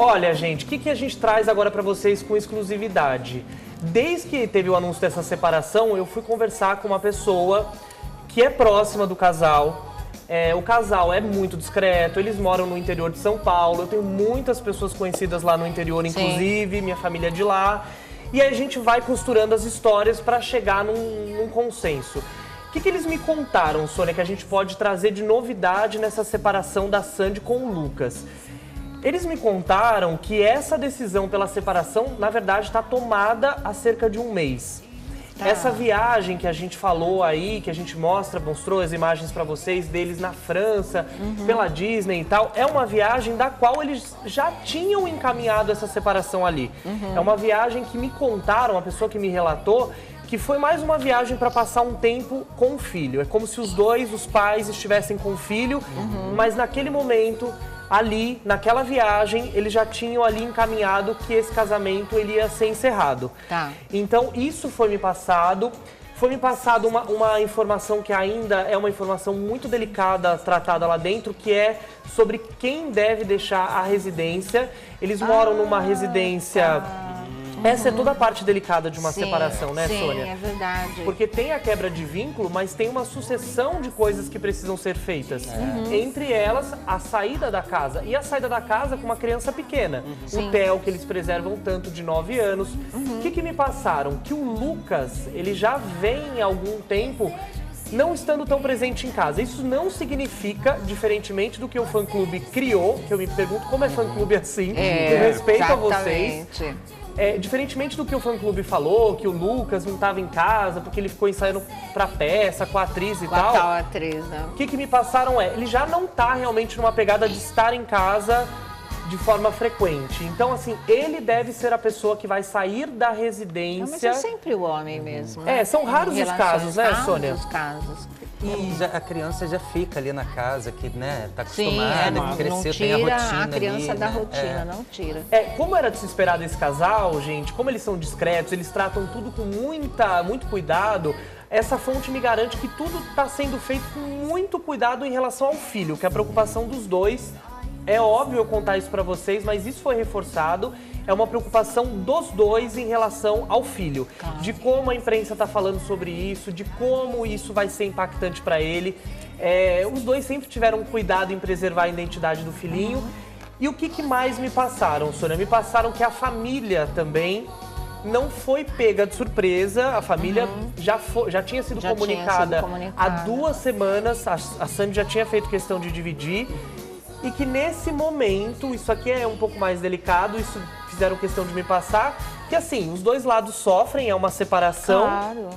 Olha, gente, o que a gente traz agora para vocês com exclusividade? Desde que teve o anúncio dessa separação, eu fui conversar com uma pessoa que é próxima do casal. O casal é muito discreto, eles moram no interior de São Paulo, eu tenho muitas pessoas conhecidas lá no interior, inclusive, minha família é de lá. E aí a gente vai costurando as histórias para chegar num consenso. O que eles me contaram, Sônia, que a gente pode trazer de novidade nessa separação da Sandy com o Lucas? Eles me contaram que essa decisão pela separação, na verdade, está tomada há cerca de um mês. Essa viagem que a gente falou aí, que a gente mostrou as imagens para vocês deles na França, pela Disney e tal, é uma viagem da qual eles já tinham encaminhado essa separação ali. É uma viagem que me contaram, a pessoa que me relatou, que foi mais uma viagem para passar um tempo com o filho. É como se os pais estivessem com o filho, mas naquele momento, ali, naquela viagem, eles já tinham ali encaminhado que esse casamento ele ia ser encerrado. Então, isso foi me passado. Foi me passado uma informação que ainda é uma informação muito delicada tratada lá dentro, que é sobre quem deve deixar a residência. Eles moram numa residência... Essa é toda a parte delicada de uma separação, né, Sônia? Sim, é verdade. Porque tem a quebra de vínculo, mas tem uma sucessão de coisas que precisam ser feitas. Entre elas, a saída da casa. E a saída da casa com uma criança pequena. O Theo, que eles preservam tanto, de 9 anos. O que me passaram? Que o Lucas, ele já vem há algum tempo não estando tão presente em casa. Isso não significa, diferentemente do que o fã-clube criou, que eu me pergunto como é fã-clube assim, com respeito a vocês. Diferentemente do que o fã-clube falou, que o Lucas não estava em casa porque ele ficou ensaiando pra peça com a atriz e tal. Com a atriz, né? O que me passaram ele já não tá realmente numa pegada de estar em casa de forma frequente. Então, assim, ele deve ser a pessoa que vai sair da residência. Mas é sempre o homem mesmo, né? São raros os casos, né, Sônia? Os casos. E a criança já fica ali na casa, que, né, tá acostumada, cresceu, tem a rotina. rotina A criança ali, da né? rotina, não tira. Como era de se esperar desse casal, gente, como eles são discretos, eles tratam tudo com muito cuidado. Essa fonte me garante que tudo está sendo feito com muito cuidado em relação ao filho, que é a preocupação dos dois. É óbvio eu contar isso para vocês, mas isso foi reforçado. É uma preocupação dos dois em relação ao filho. De como a imprensa está falando sobre isso, de como isso vai ser impactante para ele. Os dois sempre tiveram cuidado em preservar a identidade do filhinho. E o que mais me passaram, Sônia? Me passaram que a família também não foi pega de surpresa. A família já tinha sido comunicada há 2 semanas. A Sandy já tinha feito questão de dividir. E que nesse momento, isso aqui é um pouco mais delicado, isso fizeram questão de me passar, que assim, os dois lados sofrem, é uma separação. Claro.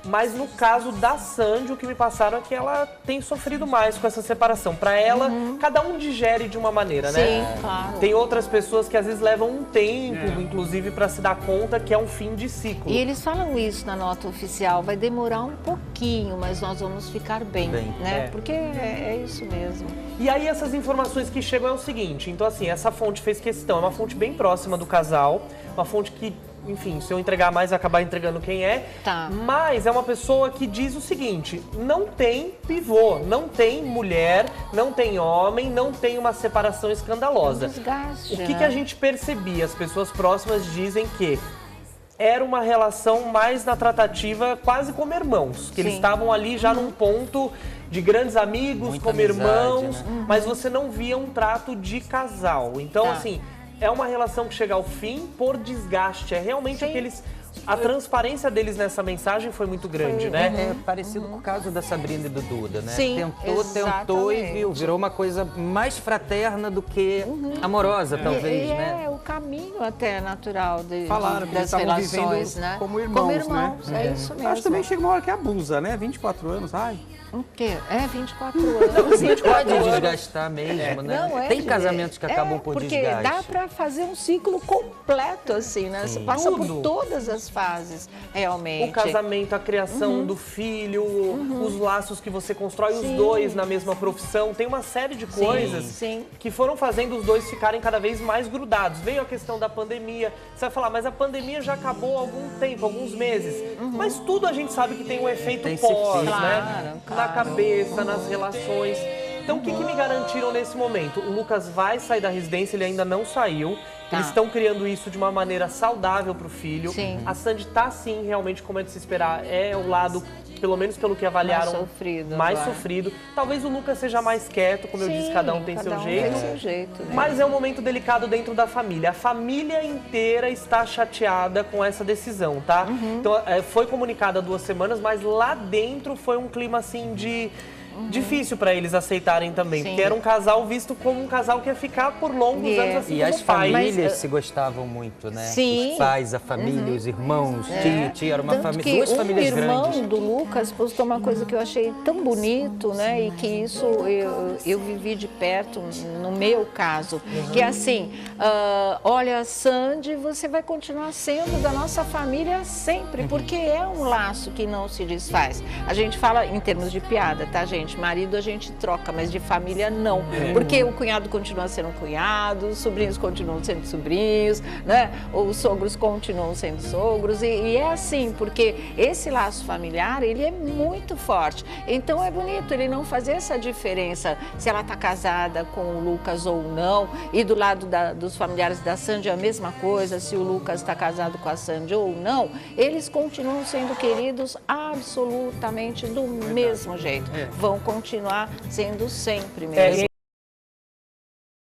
Mas no caso da Sandy, o que me passaram é que ela tem sofrido mais com essa separação. Para ela, cada um digere de uma maneira, né? Sim, claro. Tem outras pessoas que às vezes levam um tempo, inclusive, para se dar conta que é um fim de ciclo. E eles falam isso na nota oficial, vai demorar um pouquinho, mas nós vamos ficar bem, né? Porque é isso mesmo. E aí essas informações que chegam é o seguinte, então assim, essa fonte fez questão, é uma fonte bem próxima do casal, uma fonte que, enfim, se eu entregar mais, vai acabar entregando quem é. Mas é uma pessoa que diz o seguinte, não tem pivô, não tem mulher, não tem homem, não tem uma separação escandalosa. Desgaste, o que a gente percebia? As pessoas próximas dizem que era uma relação mais na tratativa quase como irmãos, que eles estavam ali já num ponto de grandes amigos, muita como amizade, irmãos, né? mas você não via um trato de casal. Então, assim, é uma relação que chega ao fim por desgaste. É realmente aqueles... A transparência deles nessa mensagem foi muito grande, né? É parecido com o caso da Sabrina e do Duda, né? Sim, tentou e viu, virou uma coisa mais fraterna do que amorosa, talvez, né? É o caminho até natural Falaram que das estavam relações, vivendo né? como irmãos, é isso mesmo. Acho que também chega uma hora que abusa, né? 24 anos, ai. O quê? 24 anos. Sim, pode desgastar mesmo, né? Não, Tem casamentos que acabam por desgaste. Porque dá para fazer um ciclo completo, assim, né? Você passa por todas as fases, realmente. O casamento, a criação do filho, os laços que você constrói, os dois na mesma profissão. Tem uma série de coisas que foram fazendo os dois ficarem cada vez mais grudados. Veio a questão da pandemia. Você vai falar, mas a pandemia já acabou há algum tempo, alguns meses. Mas tudo a gente sabe que tem um efeito pós, né? Na cabeça, nas relações. Então, o que me garantiram nesse momento? O Lucas vai sair da residência, ele ainda não saiu. Eles estão criando isso de uma maneira saudável para o filho. Sim. A Sandy tá, sim, realmente, como é de se esperar, é o lado, pelo menos pelo que avaliaram, mais sofrido. Talvez o Lucas seja mais quieto, como eu disse, cada um tem seu jeito. Tem seu jeito, né? Mas é um momento delicado dentro da família. A família inteira está chateada com essa decisão, tá? Então, foi comunicada há 2 semanas, mas lá dentro foi um clima, assim, difícil para eles aceitarem também, porque era um casal visto como um casal que ia ficar por longos anos assim e como as pai. famílias se gostavam muito, né? Sim. Os pais, a família, os irmãos, tio, tia, era uma família, 2 famílias grandes. O irmão do Lucas postou uma coisa que eu achei tão bonito, né? E que isso eu vivi de perto no meu caso, que é assim, olha, Sandy, você vai continuar sendo da nossa família sempre, porque é um laço que não se desfaz. A gente fala em termos de piada, tá, gente? Marido a gente troca, mas de família não. Porque o cunhado continua sendo cunhado, os sobrinhos continuam sendo sobrinhos, né? Os sogros continuam sendo sogros. E é assim, porque esse laço familiar, ele é muito forte. Então é bonito ele não fazer essa diferença se ela está casada com o Lucas ou não. E do lado dos familiares da Sandy é a mesma coisa, se o Lucas está casado com a Sandy ou não. Eles continuam sendo queridos absolutamente do mesmo jeito. Vão continuar sendo sempre mesmo.